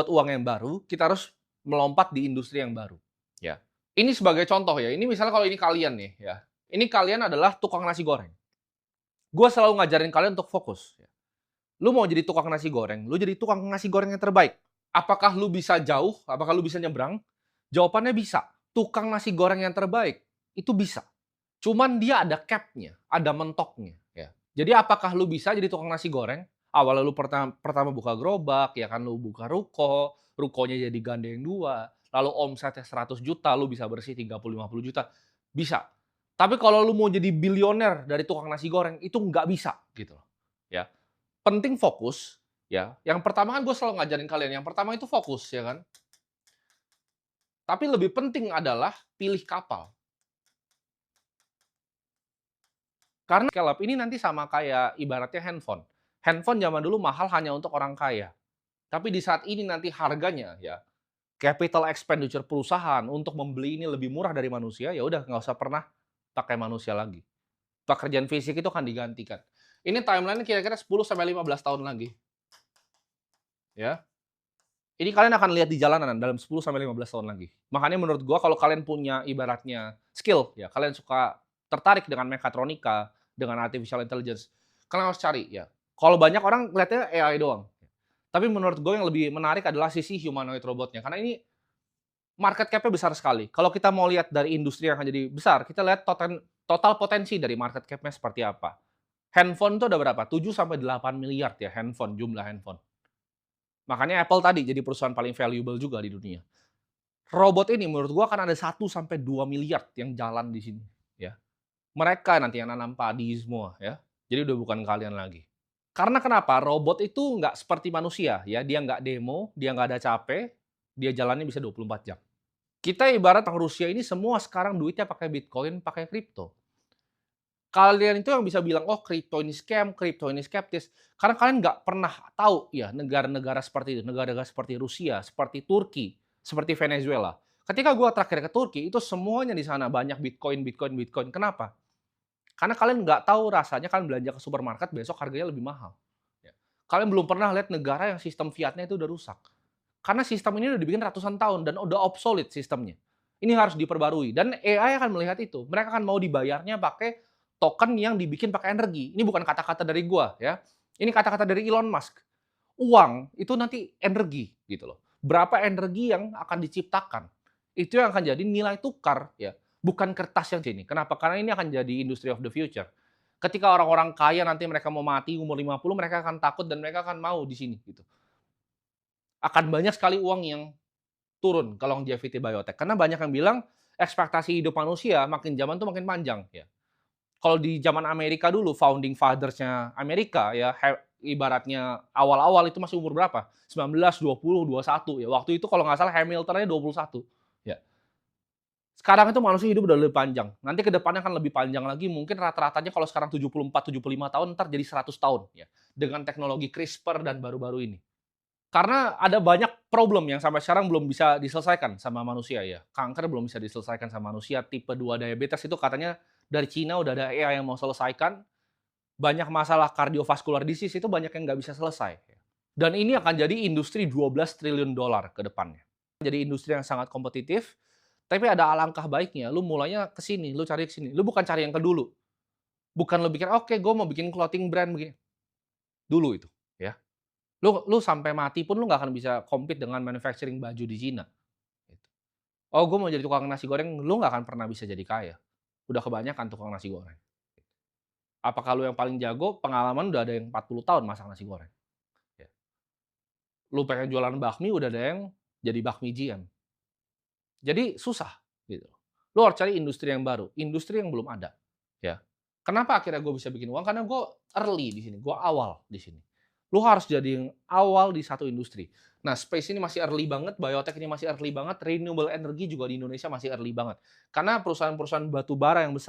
buat uang yang baru, kita harus melompat di industri yang baru, ya. Ini sebagai contoh ya, ini misalnya kalau ini kalian nih ya, ini kalian adalah tukang nasi goreng. Gua selalu ngajarin kalian untuk fokus, ya. Lu mau jadi tukang nasi goreng, lu jadi tukang nasi goreng yang terbaik. Apakah lu bisa jauh? Apakah lu bisa nyebrang? Jawabannya bisa. Tukang nasi goreng yang terbaik, itu bisa. Cuman dia ada cap-nya, ada mentoknya, ya. Jadi apakah lu bisa jadi tukang nasi goreng? Awalnya lu pertama buka gerobak, ya kan, lu buka ruko, rukonya jadi gandeng 2, lalu omsetnya 100 juta, lu bisa bersih 30-50 juta, bisa. Tapi kalau lu mau jadi bilioner dari tukang nasi goreng, itu nggak bisa, gitu loh, ya. Penting fokus, ya. Yang pertama kan gue selalu ngajarin kalian, yang pertama itu fokus, ya kan. Tapi lebih penting adalah pilih kapal. Karena scale up ini nanti sama kayak ibaratnya handphone. Handphone zaman dulu mahal hanya untuk orang kaya. Tapi di saat ini nanti harganya ya, capital expenditure perusahaan untuk membeli ini lebih murah dari manusia, ya udah nggak usah pernah pakai manusia lagi. Pekerjaan fisik itu akan digantikan. Ini timeline kira-kira 10 sampai 15 tahun lagi, ya. Ini kalian akan lihat di jalanan dalam 10 sampai 15 tahun lagi. Makanya menurut gua kalau kalian punya ibaratnya skill ya, kalian suka tertarik dengan mekatronika, dengan artificial intelligence, kalian harus cari ya. Kalau banyak orang ngeliatnya AI doang. Tapi menurut gue yang lebih menarik adalah sisi humanoid robotnya. Karena ini market cap-nya besar sekali. Kalau kita mau lihat dari industri yang akan jadi besar, kita lihat total potensi dari market cap-nya seperti apa. Handphone itu ada berapa? 7 sampai 8 miliar ya handphone, jumlah handphone. Makanya Apple tadi jadi perusahaan paling valuable juga di dunia. Robot ini menurut gua akan ada 1 sampai 2 miliar yang jalan di sini, ya. Mereka nanti yang nanam padi semua, ya. Jadi udah bukan kalian lagi. Karena kenapa? Robot itu nggak seperti manusia, ya. Dia nggak demo, dia nggak ada capek, dia jalannya bisa 24 jam. Kita ibarat orang Rusia ini semua sekarang duitnya pakai Bitcoin, pakai kripto. Kalian itu yang bisa bilang, "Oh, kripto ini scam, kripto ini skeptis." Karena kalian nggak pernah tahu ya negara-negara seperti itu, negara-negara seperti Rusia, seperti Turki, seperti Venezuela. Ketika gua terakhir ke Turki, itu semuanya di sana banyak Bitcoin Bitcoin Bitcoin. Kenapa? Karena kalian nggak tahu rasanya kalian belanja ke supermarket besok harganya lebih mahal. Ya. Kalian belum pernah lihat negara yang sistem fiatnya itu udah rusak. Karena sistem ini udah dibikin ratusan tahun dan udah obsolete sistemnya. Ini harus diperbarui dan AI akan melihat itu. Mereka akan mau dibayarnya pakai token yang dibikin pakai energi. Ini bukan kata-kata dari gua ya. Ini kata-kata dari Elon Musk. Uang itu nanti energi gitu loh. Berapa energi yang akan diciptakan? Itu yang akan jadi nilai tukar ya, bukan kertas yang sini. Kenapa? Karena ini akan jadi industry of the future. Ketika orang-orang kaya nanti mereka mau mati umur 50, mereka akan takut dan mereka akan mau di sini gitu. Akan banyak sekali uang yang turun ke longevity biotech. Karena banyak yang bilang ekspektasi hidup manusia makin zaman tuh makin panjang ya. Kalau di zaman Amerika dulu, founding fathers-nya Amerika ya, ibaratnya awal-awal itu masih umur berapa? 19, 20, 21 ya. Waktu itu kalau nggak salah Hamilton-nya 21 ya. Sekarang itu manusia hidup udah lebih panjang. Nanti ke depannya akan lebih panjang lagi, mungkin rata-ratanya kalau sekarang 74, 75 tahun, ntar jadi 100 tahun ya. Dengan teknologi CRISPR dan baru-baru ini. Karena ada banyak problem yang sampai sekarang belum bisa diselesaikan sama manusia ya. Kanker belum bisa diselesaikan sama manusia, tipe 2 diabetes itu katanya dari Cina udah ada AI yang mau selesaikan. Banyak masalah cardiovascular disease itu banyak yang nggak bisa selesai. Dan ini akan jadi industri 12 triliun dolar ke depannya. Jadi industri yang sangat kompetitif, tapi ada alangkah baiknya lu mulainya ke sini, lu cari ke sini. Lu bukan cari yang ke dulu. Bukan lu pikir, "Oke, gue mau bikin clothing brand begini." Dulu itu, ya. Lu lu sampai mati pun lu nggak akan bisa compete dengan manufacturing baju di Cina, gitu. Oh, gue mau jadi tukang nasi goreng, lu nggak akan pernah bisa jadi kaya. Udah kebanyakan tukang nasi goreng. Apakah lu yang paling jago, pengalaman udah ada yang 40 tahun masak nasi goreng, ya. Lu pengen jualan bakmi, udah ada yang jadi bakmi GM. Jadi susah, gitu. Lu harus cari industri yang baru, industri yang belum ada, ya. Kenapa akhirnya gue bisa bikin uang? Karena gue early di sini, gue awal di sini. Lu harus jadi yang awal di satu industri. Nah, space ini masih early banget, biotech ini masih early banget, renewable energy juga di Indonesia masih early banget. Karena perusahaan-perusahaan batu bara yang besar